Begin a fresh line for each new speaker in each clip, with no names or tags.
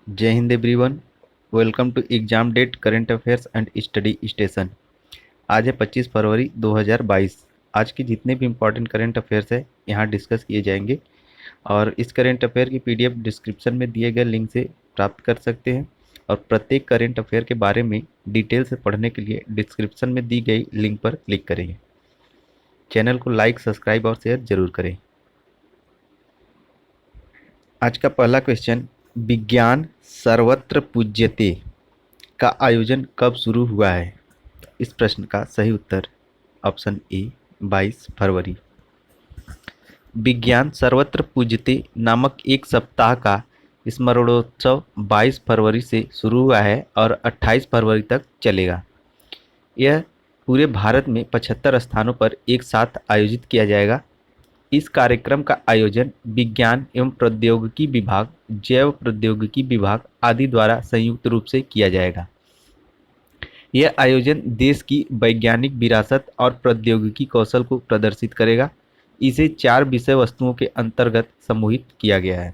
जय Hind everyone. Welcome to exam date current affairs and study station. आज है 25 फरवरी 2022। आज के जितने भी इम्पोर्टेंट करंट अफेयर्स है यहाँ डिस्कस किए जाएंगे और इस करंट अफेयर की पीडीएफ डिस्क्रिप्शन में दिए गए लिंक से प्राप्त कर सकते हैं। और प्रत्येक करंट अफेयर के बारे में डिटेल से पढ़ने के लिए डिस्क्रिप्शन में दी गई लिंक पर क्लिक करें। चैनल को लाइक, सब्सक्राइब और शेयर जरूर करें। आज का पहला क्वेश्चन, विज्ञान सर्वत्र पूज्यते का आयोजन कब शुरू हुआ है? इस प्रश्न का सही उत्तर ऑप्शन ए 22 फरवरी। विज्ञान सर्वत्र पूज्यते नामक एक सप्ताह का स्मरणोत्सव 22 फरवरी से शुरू हुआ है और 28 फरवरी तक चलेगा। यह पूरे भारत में 75 स्थानों पर एक साथ आयोजित किया जाएगा। इस कार्यक्रम का आयोजन विज्ञान एवं प्रौद्योगिकी विभाग, जैव प्रौद्योगिकी विभाग आदि द्वारा संयुक्त रूप से किया जाएगा। यह आयोजन देश की वैज्ञानिक विरासत और प्रौद्योगिकी कौशल को प्रदर्शित करेगा। इसे 4 विषय वस्तुओं के अंतर्गत समूहित किया गया है।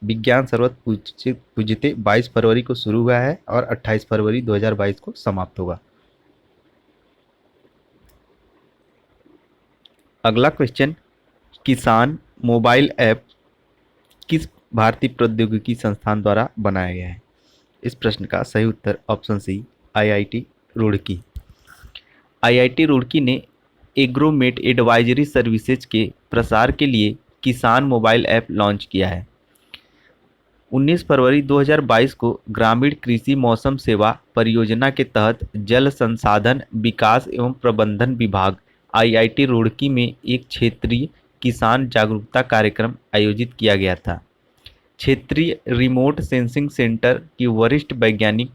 विज्ञान सर्वत्र पूज्यते 22 फरवरी को शुरू हुआ है और 28 फरवरी 2022 को समाप्त होगा। अगला क्वेश्चन, किसान मोबाइल ऐप किस भारतीय प्रौद्योगिकी संस्थान द्वारा बनाया गया है? इस प्रश्न का सही उत्तर option C IIT Roorkee. IIT Roorkee ने एग्रोमेट एडवाइजरी सर्विसेज के प्रसार के लिए किसान मोबाइल ऐप लॉन्च किया है। 19 फरवरी 2022 को ग्रामीण कृषि मौसम सेवा परियोजना के तहत जल संसाधन विकास एवं प्रबंधन विभाग आईआईटी रुड़की में एक क्षेत्रीय किसान जागरूकता कार्यक्रम आयोजित किया गया था। क्षेत्रीय रिमोट सेंसिंग सेंटर की वरिष्ठ वैज्ञानिक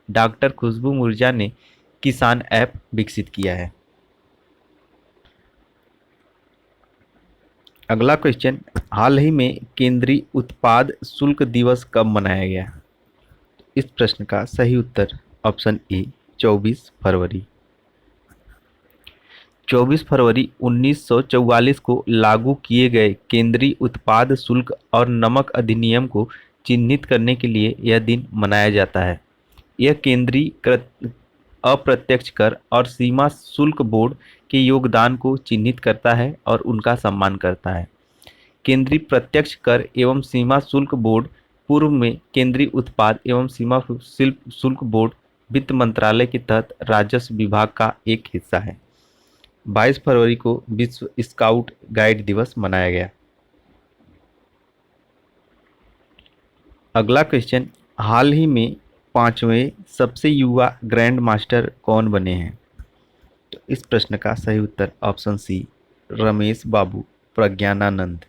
डॉक्टर खुशबू मुर्जा ने किसान ऐप विकसित किया है। अगला क्वेश्चन, हाल ही में केंद्रीय उत्पाद शुल्क दिवस कब मनाया गया? इस प्रश्न का सही उत्तर ऑप्शन ए 24 फरवरी। 24 फरवरी 1944 को लागू किए गए केंद्रीय उत्पाद शुल्क और नमक अधिनियम को चिन्हित करने के लिए यह दिन मनाया जाता है। यह केंद्रीय अप्रत्यक्ष कर और सीमा शुल्क बोर्ड के योगदान को चिन्हित करता है और उनका सम्मान करता है। केंद्रीय प्रत्यक्ष कर एवं सीमा शुल्क बोर्ड पूर्व में केंद्रीय उत्पाद एवं सीमा शुल्क बोर्ड वित्त मंत्रालय के तहत राजस्व विभाग का एक हिस्सा है। 22 फरवरी को विश्व स्काउट गाइड दिवस मनाया गया। अगला क्वेश्चन, हाल ही में 5वें सबसे युवा ग्रैंड मास्टर कौन बने हैं? तो इस प्रश्न का सही उत्तर ऑप्शन सी रमेश बाबू प्रज्ञानानंद।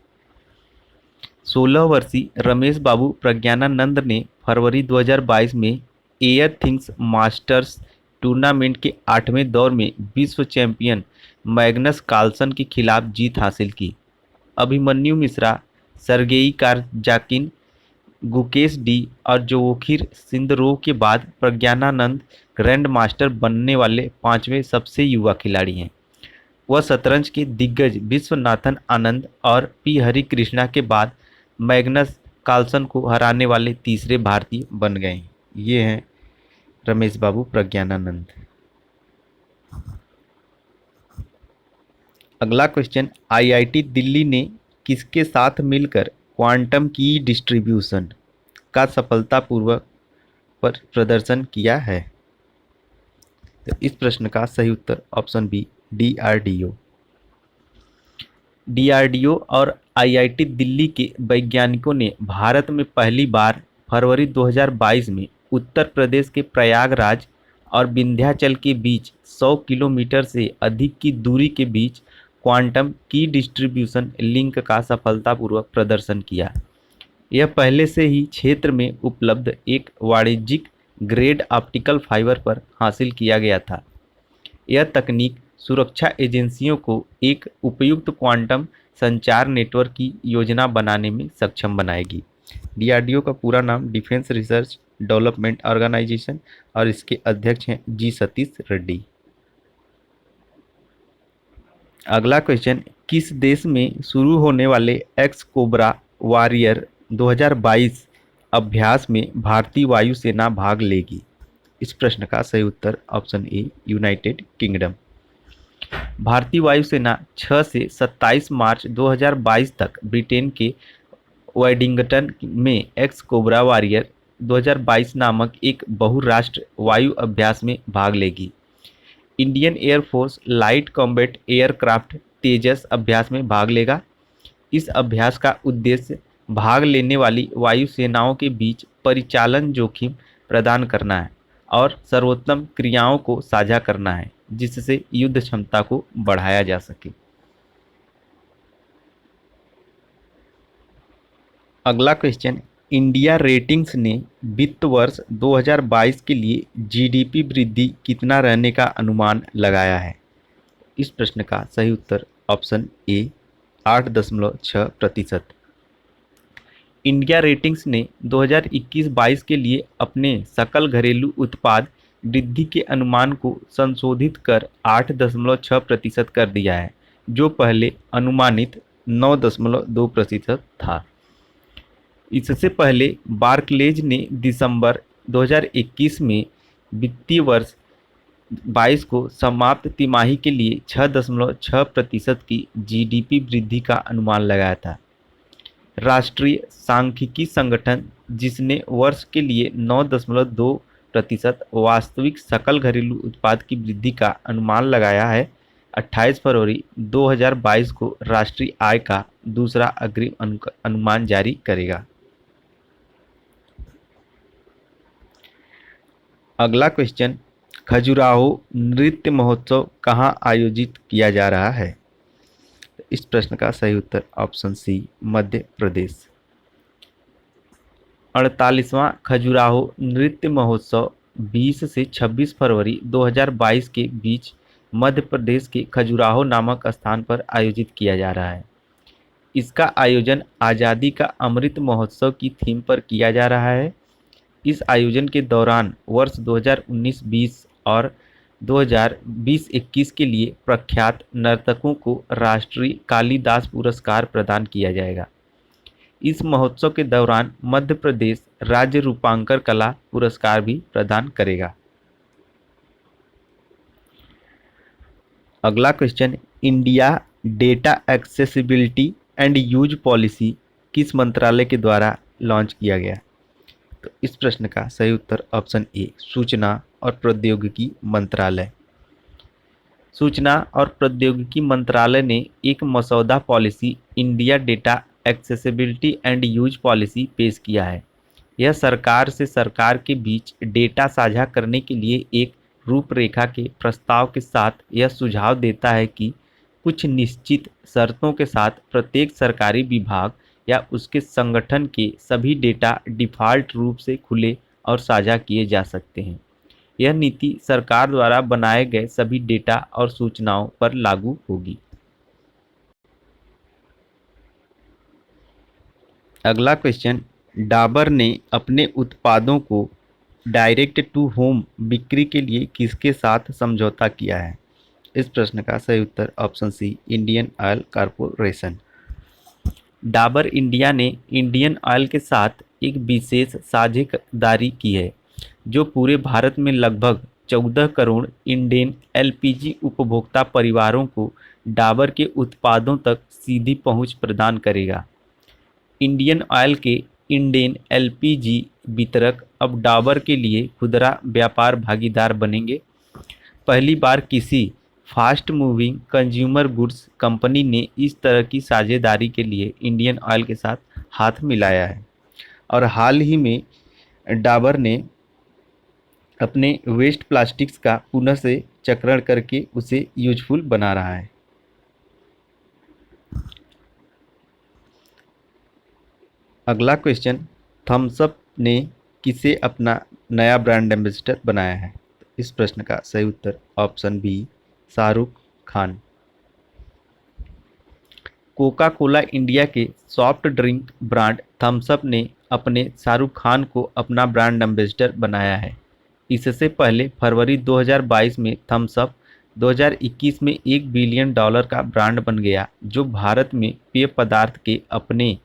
16 वर्षीय रमेश बाबू प्रज्ञानानंद ने फरवरी 2022 में एयर थिंग्स मास्टर्स टूर्नामेंट के 8वें दौर में विश्व चैंपियन मैग्नस कार्लसन के खिलाफ जीत हासिल की। अभिमन्यु मिश्रा, सर्गेई कारजाकिन, गुकेश डी और जोवोखिर सिंदरोव के बाद प्रज्ञानानंद ग्रैंड मास्टर बनने वाले 5वें सबसे युवा खिलाड़ी हैं। वह शतरंज के दिग्गज विश्वनाथन आनंद और पी हरि कृष्णा के बाद मैग्नस कार्लसन को हराने वाले तीसरे भारतीय बन गए। ये हैं रमेश बाबू प्रज्ञानानंद। अगला क्वेश्चन, आईआईटी दिल्ली ने किसके साथ मिलकर क्वांटम की डिस्ट्रीब्यूशन का सफलतापूर्वक प्रदर्शन किया है? तो इस प्रश्न का सही उत्तर ऑप्शन बी डीआरडीओ। डीआरडीओ और आईआईटी दिल्ली के वैज्ञानिकों ने भारत में पहली बार फरवरी 2022 में उत्तर प्रदेश के प्रयागराज और विंध्याचल के बीच 100 किलोमीटर से अधिक की दूरी के बीच क्वांटम की डिस्ट्रीब्यूशन लिंक का सफलतापूर्वक प्रदर्शन किया। यह पहले से ही क्षेत्र में उपलब्ध एक वाणिज्यिक ग्रेड ऑप्टिकल फाइबर पर हासिल किया गया था। यह तकनीक सुरक्षा एजेंसियों को एक उपयुक्त क्वांटम संचार नेटवर्क की योजना बनाने में सक्षम बनाएगी। डीआरडीओ का पूरा नाम डिफेंस रिसर्च डेवलपमेंट ऑर्गेनाइजेशन और इसके अध्यक्ष हैं जी सतीश रेड्डी। अगला क्वेश्चन, किस देश में शुरू होने वाले एक्स कोबरा वॉरियर 2022 अभ्यास में भारतीय वायुसेना भाग लेगी? इस प्रश्न का सही उत्तर ऑप्शन ए यूनाइटेड किंगडम। भारतीय वायुसेना 6 से 27 मार्च 2022 तक ब्रिटेन के वेडिंगटन में एक्स कोबरा वॉरियर 2022 नामक एक बहुराष्ट्र वायु अभ्यास में भाग लेगी। Indian air force light combat aircraft Tejas अभ्यास में भाग लेगा। इस अभ्यास का उद्देश्य भाग लेने वाली वायुसेनाओं के बीच परिचालन जोखिम प्रदान करना है और सर्वोत्तम क्रियाओं को साझा करना है, जिससे युद्ध क्षमता को बढ़ाया जा सके। अगला क्वेश्चन, इंडिया रेटिंग्स ने वित्त वर्ष 2022 के लिए जीडीपी वृद्धि कितना रहने का अनुमान लगाया है? इस प्रश्न का सही उत्तर ऑप्शन ए 8.6%। इंडिया रेटिंग्स ने 2021-22 के लिए अपने सकल घरेलू उत्पाद वृद्धि के अनुमान को संशोधित कर 8.6% कर दिया है, जो पहले अनुमानित 9.2% था। इससे पहले बार्कलेज ने दिसंबर 2021 में वित्तीय वर्ष 22 को समाप्त तिमाही के लिए 6.6% की जीडीपी वृद्धि का अनुमान लगाया था। राष्ट्रीय सांख्यिकी संगठन, जिसने वर्ष के लिए 9.2% वास्तविक सकल घरेलू उत्पाद की वृद्धि का अनुमान लगाया है, 28 फरवरी 2022 को राष्ट्रीय आय का दूसरा अग्रिम अनुमान जारी करेगा। अगला क्वेश्चन, खजुराहो नृत्य महोत्सव कहाँ आयोजित किया जा रहा है? इस प्रश्न का सही उत्तर ऑप्शन सी मध्य प्रदेश। 48वां खजुराहो नृत्य महोत्सव 20 से 26 फरवरी 2022 के बीच मध्य प्रदेश के खजुराहो नामक स्थान पर आयोजित किया जा रहा है। इसका आयोजन आज़ादी का अमृत महोत्सव की थीम पर किया जा रहा है। इस आयोजन के दौरान वर्ष 2019-20 और 2020-21 के लिए प्रख्यात नर्तकों को राष्ट्रीय कालिदास पुरस्कार प्रदान किया जाएगा। इस महोत्सव के दौरान मध्य प्रदेश राज्य रूपांकर कला पुरस्कार भी प्रदान करेगा। अगला question, India data accessibility and use policy किस मंत्रालय के द्वारा लॉन्च किया गया? तो इस प्रश्न का सही उत्तर ऑप्शन ए सूचना और प्रौद्योगिकी मंत्रालय। सूचना और प्रौद्योगिकी मंत्रालय ने एक मसौदा policy India data accessibility and use policy पेश किया है। यह सरकार से सरकार के बीच डेटा साझा करने के लिए एक रूपरेखा के प्रस्ताव के साथ यह सुझाव देता है कि कुछ निश्चित शर्तों के साथ प्रत्येक सरकारी विभाग या उसके संगठन के सभी डेटा डिफ़ॉल्ट रूप से खुले और साझा किए जा सकते हैं। यह नीति सरकार द्वारा बनाए गए सभी डेटा और सूचनाओं पर लागू होगी। अगला क्वेश्चन, डाबर ने अपने उत्पादों को डायरेक्ट टू होम बिक्री के लिए किसके साथ समझौता किया है? इस प्रश्न का सही उत्तर option C Indian Oil Corporation. Dabur India ने इंडियन ऑयल के साथ एक विशेष साझेदारी की है, जो पूरे भारत में लगभग 14 करोड़ इंडेन एलपीजी उपभोक्ता परिवारों को डाबर के उत्पादों तक सीधी पहुंच प्रदान करेगा। इंडियन ऑयल के इंडेन एलपीजी वितरक अब डाबर के लिए खुदरा व्यापार भागीदार बनेंगे। पहली बार किसी fast moving consumer goods company ने इस तरह की साझेदारी के लिए इंडियन ऑयल के साथ हाथ मिलाया है और हाल ही में डाबर ने अपने वेस्ट प्लास्टिक्स का पुनः से चक्रण करके उसे यूजफुल बना रहा है। अगला क्वेश्चन, थम्स अप ने किसे अपना नया ब्रांड एम्बेसडर बनाया है? इस प्रश्न का सही उत्तर option B Shahrukh Khan. Coca Cola India के soft drink brand Thums Up ने अपने शाहरुख खान को अपना ब्रांड एम्बेसडर बनाया है। इससे पहले फरवरी 2022 में थम्स अप 2021 में $1 बिलियन का ब्रांड बन गया, जो भारत में पेय पदार्थ के अपने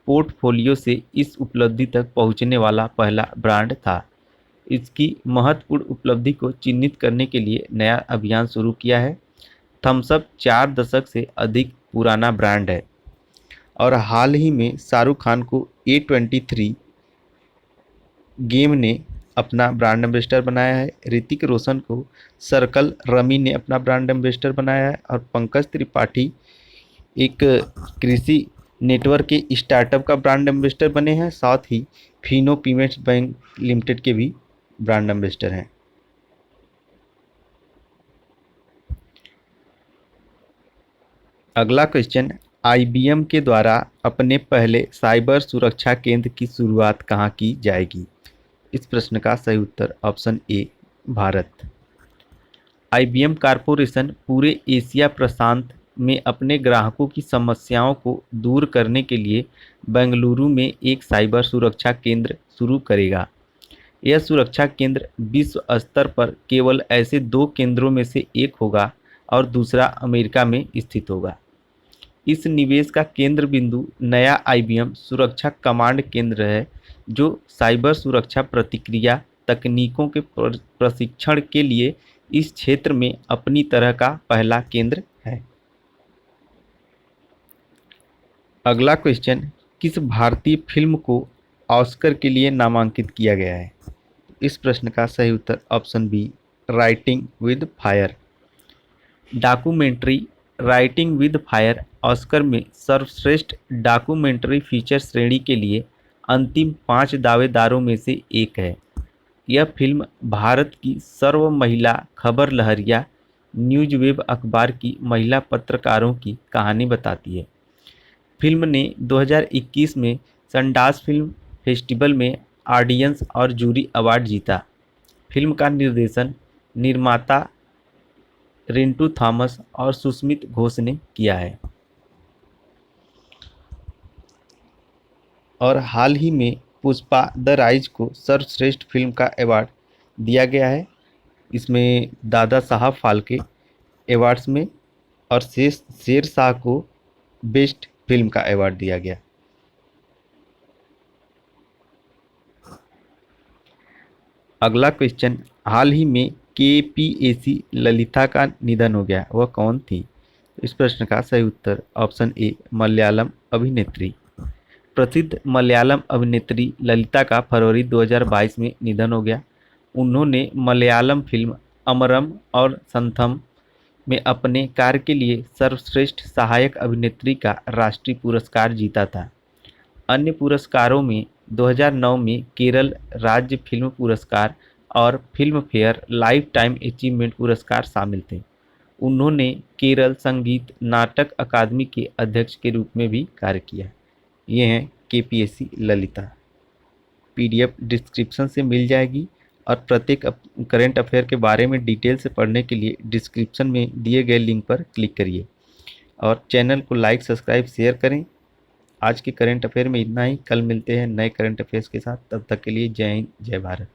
पोर्टफोलियो से इस उपलब्धि तक पहुंचने वाला पहला ब्रांड था। इसकी महत्वपूर्ण उपलब्धि को चिन्हित करने के लिए नया अभियान शुरू किया है। थम्स अप 4 दशक से अधिक पुराना ब्रांड है और हाल ही में शाहरुख खान को A23 गेम ने अपना ब्रांड एम्बेसडर बनाया है। ऋतिक रोशन को सर्कल रमी ने अपना ब्रांड एम्बेसडर बनाया है और पंकज त्रिपाठी एक कृषि नेटवर्क के स्टार्टअप का ब्रांड एम्बेसडर बने हैं। साथ ही फिनो पेमेंट्स बैंक लिमिटेड के भी ब्रांड एम्बेसडर हैं। अगला क्वेश्चन, IBM के द्वारा अपने पहले साइबर सुरक्षा केंद्र की शुरुआत कहाँ की जाएगी? इस प्रश्न का सही उत्तर option A Bharat. IBM corporation पूरे एशिया प्रशांत में अपने ग्राहकों की समस्याओं को दूर करने के लिए बेंगलुरु में एक साइबर सुरक्षा केंद्र शुरू करेगा। यह सुरक्षा केंद्र विश्व स्तर पर केवल ऐसे 2 केंद्रों में से एक होगा और दूसरा अमेरिका में स्थित होगा। इस निवेश का केंद्र बिंदु नया IBM सुरक्षा कमांड केंद्र है, जो साइबर सुरक्षा प्रतिक्रिया तकनीकों के प्रशिक्षण के लिए इस क्षेत्र में अपनी तरह का पहला केंद्र है। अगला क्वेश्चन, किस भारतीय फिल्म को ऑस्कर के लिए नामांकित किया गया है? इस प्रश्न का सही उत्तर option B Writing with Fire. Documentary Writing with Fire Oscar में सर्वश्रेष्ठ डॉक्यूमेंट्री फीचर श्रेणी के लिए अंतिम 5 दावेदारों में से एक है। यह फिल्म भारत की सर्व महिला खबर लहरिया न्यूज वेब अखबार की महिला पत्रकारों की कहानी बताती है। फिल्म ने 2021 में सनडांस फिल्म फेस्टिवल में ऑडियंस और जूरी अवार्ड जीता। फिल्म का निर्देशन निर्माता रिंटू थॉमस और सुस्मित घोष ने किया है। और हाल ही में पुष्पा द राइज को सर्वश्रेष्ठ फिल्म का अवार्ड दिया गया है। इसमें दादा साहब फाल्के अवार्ड्स में और शेरशाह को बेस्ट फिल्म का अवार्ड दिया गया। अगला क्वेश्चन, हाल ही में KPAC ललिता का निधन हो गया, वह कौन थी? इस प्रश्न का सही उत्तर ऑप्शन ए मलयालम अभिनेत्री। प्रसिद्ध मलयालम अभिनेत्री ललिता का फरवरी 2022 में निधन हो गया। उन्होंने मलयालम फिल्म अमरम और संथम में अपने कार्य के लिए सर्वश्रेष्ठ सहायक अभिनेत्री का राष्ट्रीय पुरस्कार जीता था। अन्य पुरस्कारों में 2009 में केरल राज्य फिल्म पुरस्कार और film fair life time achievement पुरस्कार शामिल थे। उन्होंने केरल संगीत नाटक अकादमी के अध्यक्ष के रूप में भी कार्य किया। ये हैं KPAC ललिता। PDF डिस्क्रिप्शन से मिल जाएगी और प्रत्येक करंट अफेयर के बारे में डिटेल से पढ़ने के लिए डिस्क्रिप्शन में दिए गए लिंक पर क्लिक करिए और चैनल को लाइक सब्सक्राइब शेयर करें। आज के करंट अफेयर में इतना ही। कल मिलते हैं नए करंट अफेयर्स के साथ। तब तक के लिए जय हिंद जय भारत।